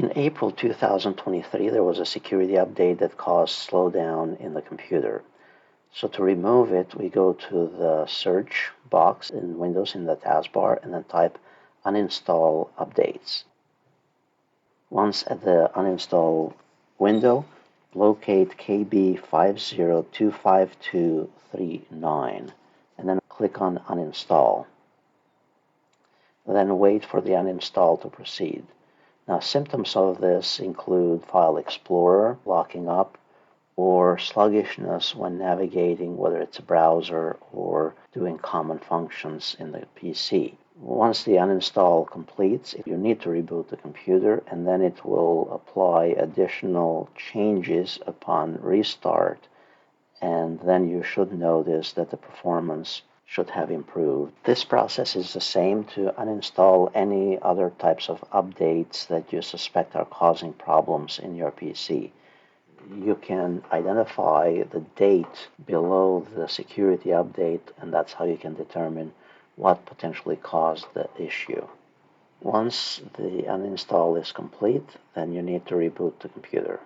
In April 2023, there was a security update that caused slowdown in the computer. So to remove it, we go to the search box in Windows in the taskbar and then type uninstall updates. Once at the uninstall window, locate KB5025239 and then click on uninstall. Then wait for the uninstall to proceed. Now, symptoms of this include File Explorer locking up or sluggishness when navigating, whether it's a browser or doing common functions in the PC. Once the uninstall completes, you need to reboot the computer, and then it will apply additional changes upon restart, and then you should notice that the performance should have improved. This process is the same to uninstall any other types of updates that you suspect are causing problems in your PC. You can identify the date below the security update, and that's how you can determine what potentially caused the issue. Once the uninstall is complete, then you need to reboot the computer.